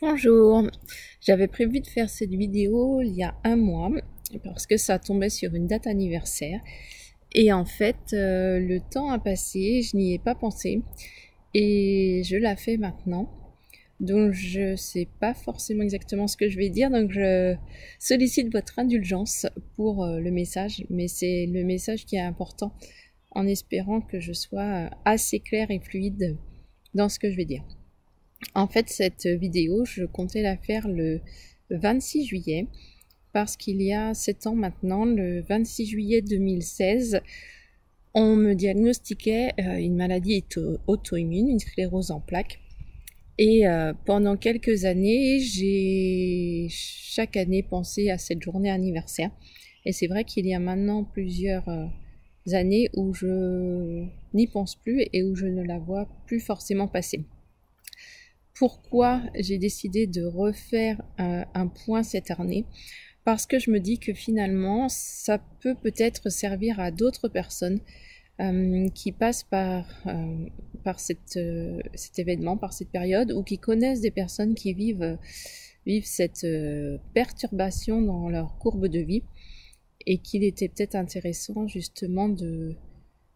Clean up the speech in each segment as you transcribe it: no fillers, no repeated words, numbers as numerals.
Bonjour, j'avais prévu de faire cette vidéo il y a un mois parce que ça tombait sur une date anniversaire et en fait le temps a passé, je n'y ai pas pensé et je la fais maintenant. Donc je sais pas forcément exactement ce que je vais dire, donc je sollicite votre indulgence pour le message, mais c'est le message qui est important en espérant que je sois assez claire et fluide dans ce que je vais dire. En fait, cette vidéo, je comptais la faire le 26 juillet parce qu'il y a 7 ans maintenant, le 26 juillet 2016, on me diagnostiquait une maladie auto-immune, une sclérose en plaques. Et pendant quelques années, j'ai chaque année pensé à cette journée anniversaire. Et c'est vrai qu'il y a maintenant plusieurs années où je n'y pense plus et où je ne la vois plus forcément passer. Pourquoi j'ai décidé de refaire un point cette année? Parce que je me dis que finalement, ça peut peut-être servir à d'autres personnes qui passent par cet événement, par cette période, ou qui connaissent des personnes qui vivent cette perturbation dans leur courbe de vie, et qu'il était peut-être intéressant justement de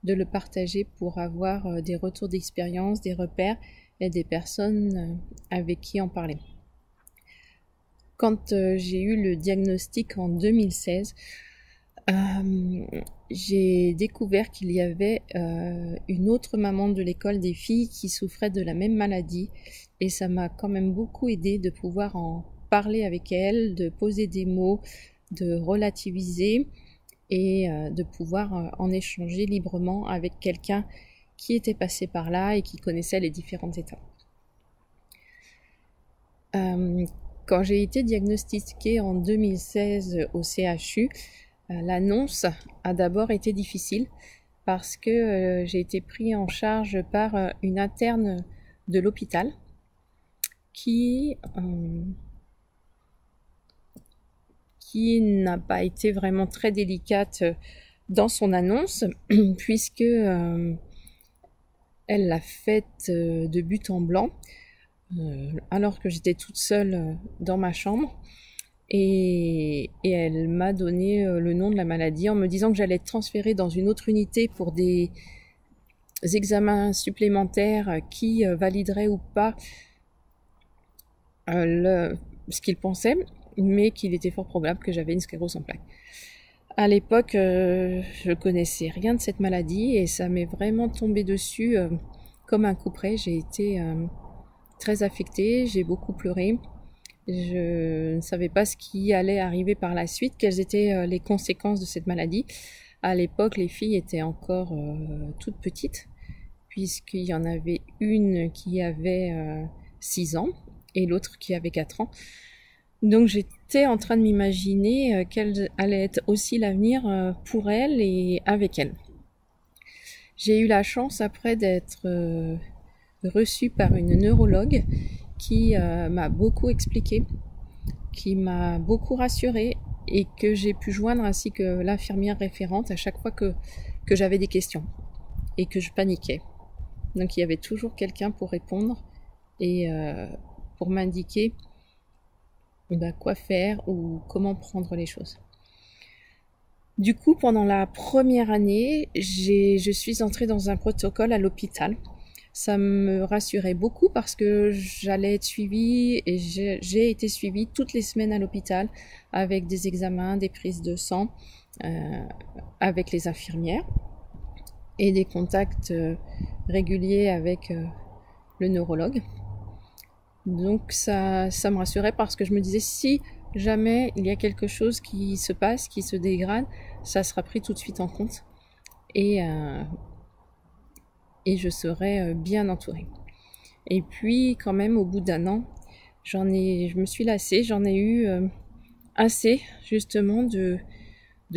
le partager pour avoir des retours d'expérience, des repères, et des personnes avec qui en parler. Quand j'ai eu le diagnostic en 2016, j'ai découvert qu'il y avait une autre maman de l'école des filles qui souffrait de la même maladie, et ça m'a quand même beaucoup aidé de pouvoir en parler avec elle, de poser des mots, de relativiser et de pouvoir en échanger librement avec quelqu'un qui était passé par là et qui connaissait les différentes étapes. Quand j'ai été diagnostiquée en 2016 au CHU, l'annonce a d'abord été difficile parce que j'ai été prise en charge par une interne de l'hôpital qui n'a pas été vraiment très délicate dans son annonce puisque elle l'a faite de but en blanc, alors que j'étais toute seule dans ma chambre. Et elle m'a donné le nom de la maladie en me disant que j'allais être transférée dans une autre unité pour des examens supplémentaires qui valideraient ou pas ce qu'il pensait, mais qu'il était fort probable que j'avais une sclérose en plaques. À l'époque, je connaissais rien de cette maladie et ça m'est vraiment tombé dessus comme un coup près. J'ai été très affectée, j'ai beaucoup pleuré. Je ne savais pas ce qui allait arriver par la suite, quelles étaient les conséquences de cette maladie. À l'époque, les filles étaient encore toutes petites, puisqu'il y en avait une qui avait 6 ans et l'autre qui avait 4 ans. Donc j'étais en train de m'imaginer quel allait être aussi l'avenir pour elle et avec elle. J'ai eu la chance après d'être reçue par une neurologue qui m'a beaucoup expliqué, qui m'a beaucoup rassurée et que j'ai pu joindre ainsi que l'infirmière référente à chaque fois que j'avais des questions et que je paniquais. Donc il y avait toujours quelqu'un pour répondre et pour m'indiquer quoi faire ou comment prendre les choses. Du coup, pendant la première année, je suis entrée dans un protocole à l'hôpital. Ça me rassurait beaucoup parce que j'allais être suivie et j'ai été suivie toutes les semaines à l'hôpital avec des examens, des prises de sang, avec les infirmières et des contacts réguliers avec le neurologue. Donc ça me rassurait parce que je me disais si jamais il y a quelque chose qui se passe, qui se dégrade, ça sera pris tout de suite en compte et je serai bien entourée. Et puis quand même au bout d'un an, je me suis lassée, j'en ai eu assez justement de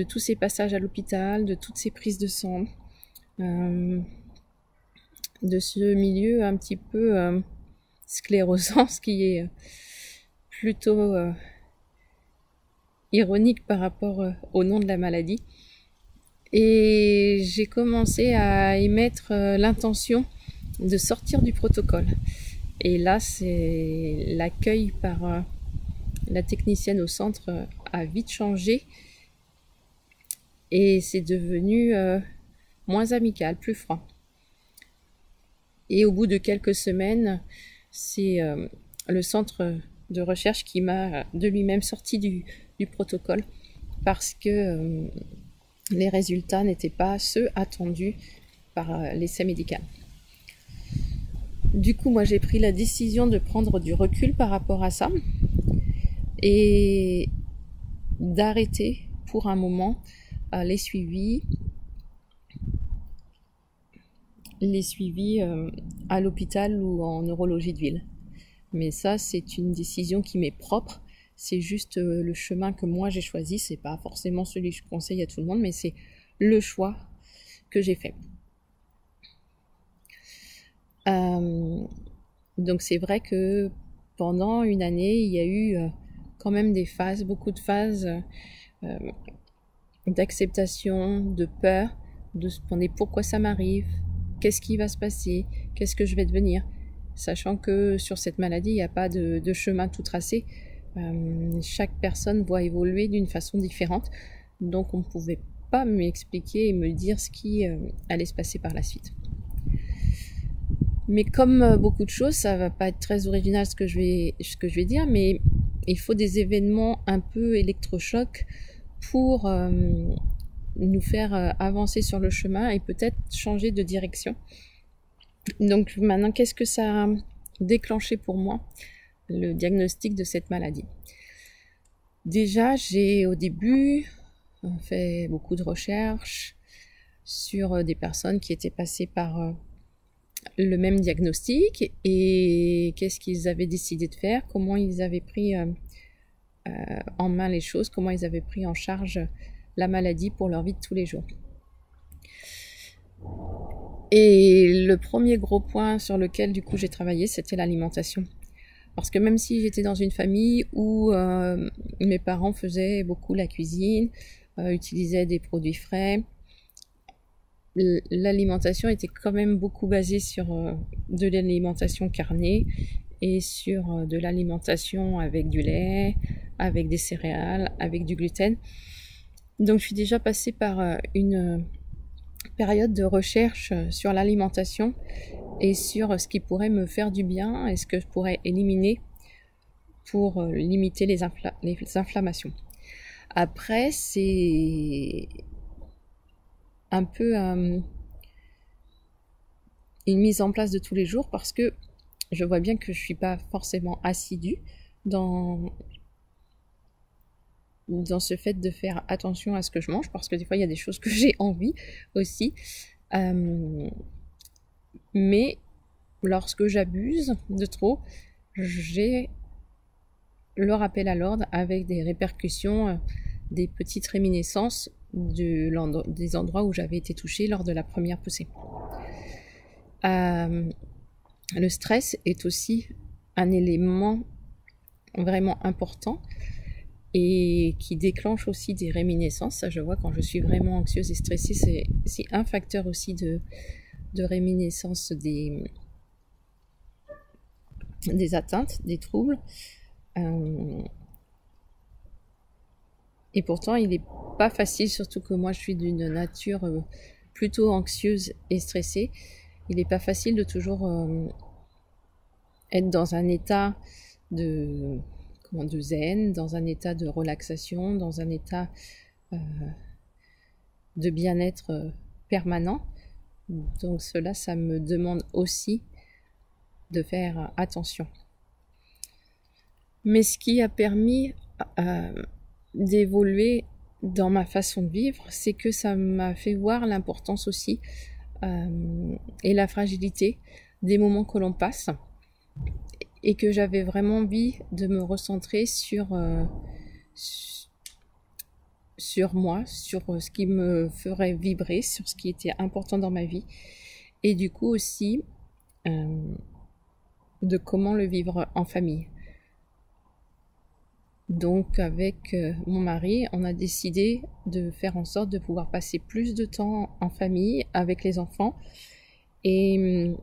tous ces passages à l'hôpital, de toutes ces prises de sang, de ce milieu un petit peu sclérosant, ce qui est plutôt ironique par rapport au nom de la maladie. Et j'ai commencé à émettre l'intention de sortir du protocole Et là, c'est l'accueil par la technicienne au centre a vite changé et c'est devenu moins amical, plus froid. Et au bout de quelques semaines, c'est le centre de recherche qui m'a de lui-même sorti du protocole parce que les résultats n'étaient pas ceux attendus par l'essai médical. Du coup, moi, j'ai pris la décision de prendre du recul par rapport à ça et d'arrêter pour un moment les suivis à l'hôpital ou en neurologie de ville. Mais ça, c'est une décision qui m'est propre. C'est juste le chemin que moi j'ai choisi. C'est pas forcément celui que je conseille à tout le monde, mais c'est le choix que j'ai fait. Donc c'est vrai que pendant une année, il y a eu quand même des phases, beaucoup de phases d'acceptation, de peur, de se demander pourquoi ça m'arrive, qu'est-ce qui va se passer, qu'est-ce que je vais devenir, sachant que sur cette maladie, il n'y a pas de chemin tout tracé. Chaque personne voit évoluer d'une façon différente, donc on ne pouvait pas m'expliquer et me dire ce qui allait se passer par la suite. Mais comme beaucoup de choses, ça va pas être très original ce que je vais dire, mais il faut des événements un peu électrochocs pour nous faire avancer sur le chemin et peut-être changer de direction. Donc maintenant, qu'est-ce que ça a déclenché pour moi, le diagnostic de cette maladie? Déjà, j'ai au début fait beaucoup de recherches sur des personnes qui étaient passées par le même diagnostic et qu'est-ce qu'ils avaient décidé de faire, comment ils avaient pris en main les choses, comment ils avaient pris en charge la maladie pour leur vie de tous les jours. Et le premier gros point sur lequel du coup j'ai travaillé, c'était l'alimentation. Parce que même si j'étais dans une famille où mes parents faisaient beaucoup la cuisine, utilisaient des produits frais, l'alimentation était quand même beaucoup basée sur de l'alimentation carnée et sur de l'alimentation avec du lait, avec des céréales, avec du gluten. Donc je suis déjà passée par une période de recherche sur l'alimentation et sur ce qui pourrait me faire du bien et ce que je pourrais éliminer pour limiter les inflammations. Après, c'est un peu une mise en place de tous les jours parce que je vois bien que je suis pas forcément assidue dans ce fait de faire attention à ce que je mange, parce que des fois il y a des choses que j'ai envie aussi, mais lorsque j'abuse de trop, j'ai le rappel à l'ordre avec des répercussions, des petites réminiscences des endroits où j'avais été touchée lors de la première poussée. Le stress est aussi un élément vraiment important et qui déclenche aussi des réminiscences. Ça, je vois quand je suis vraiment anxieuse et stressée, c'est un facteur aussi de réminiscence des atteintes, des troubles. Et pourtant, il n'est pas facile, surtout que moi, je suis d'une nature plutôt anxieuse et stressée. Il n'est pas facile de toujours être dans un état de zen, dans un état de relaxation, dans un état de bien-être permanent. Donc cela, ça me demande aussi de faire attention. Mais ce qui a permis d'évoluer dans ma façon de vivre, c'est que ça m'a fait voir l'importance aussi et la fragilité des moments que l'on passe, et que j'avais vraiment envie de me recentrer sur moi, sur ce qui me ferait vibrer, sur ce qui était important dans ma vie, et du coup aussi de comment le vivre en famille. Donc avec mon mari, on a décidé de faire en sorte de pouvoir passer plus de temps en famille avec les enfants, et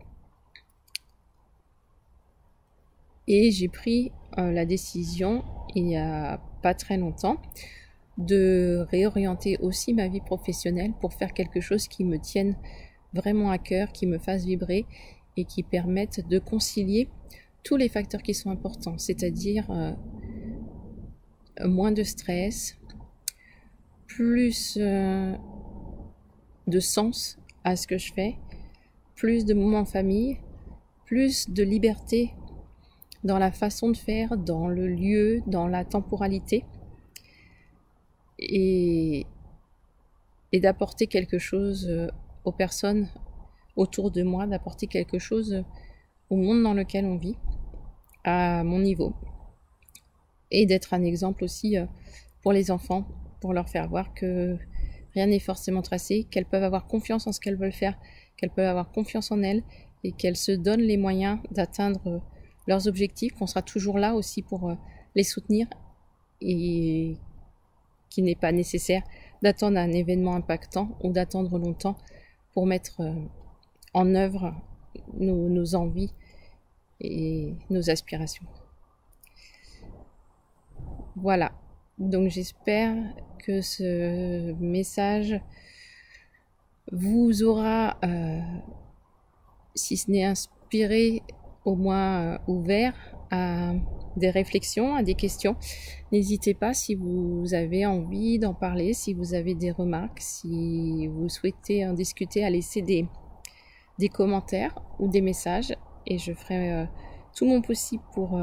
Et j'ai pris la décision, il n'y a pas très longtemps, de réorienter aussi ma vie professionnelle pour faire quelque chose qui me tienne vraiment à cœur, qui me fasse vibrer et qui permette de concilier tous les facteurs qui sont importants, c'est-à-dire moins de stress, plus de sens à ce que je fais, plus de moments en famille, plus de liberté dans la façon de faire, dans le lieu, dans la temporalité, et d'apporter quelque chose aux personnes autour de moi, d'apporter quelque chose au monde dans lequel on vit, à mon niveau, et d'être un exemple aussi pour les enfants, pour leur faire voir que rien n'est forcément tracé, qu'elles peuvent avoir confiance en ce qu'elles veulent faire, qu'elles peuvent avoir confiance en elles, et qu'elles se donnent les moyens d'atteindre leurs objectifs, qu'on sera toujours là aussi pour les soutenir, et qu'il n'est pas nécessaire d'attendre un événement impactant ou d'attendre longtemps pour mettre en œuvre nos envies et nos aspirations. Voilà, donc j'espère que ce message vous aura, si ce n'est inspiré, au moins ouvert à des réflexions, à des questions. N'hésitez pas si vous avez envie d'en parler, si vous avez des remarques, si vous souhaitez en discuter, à laisser des commentaires ou des messages, et je ferai tout mon possible pour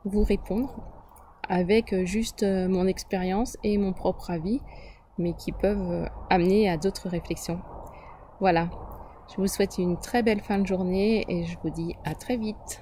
vous répondre avec juste mon expérience et mon propre avis, mais qui peuvent amener à d'autres réflexions. Voilà, je vous souhaite une très belle fin de journée et je vous dis à très vite.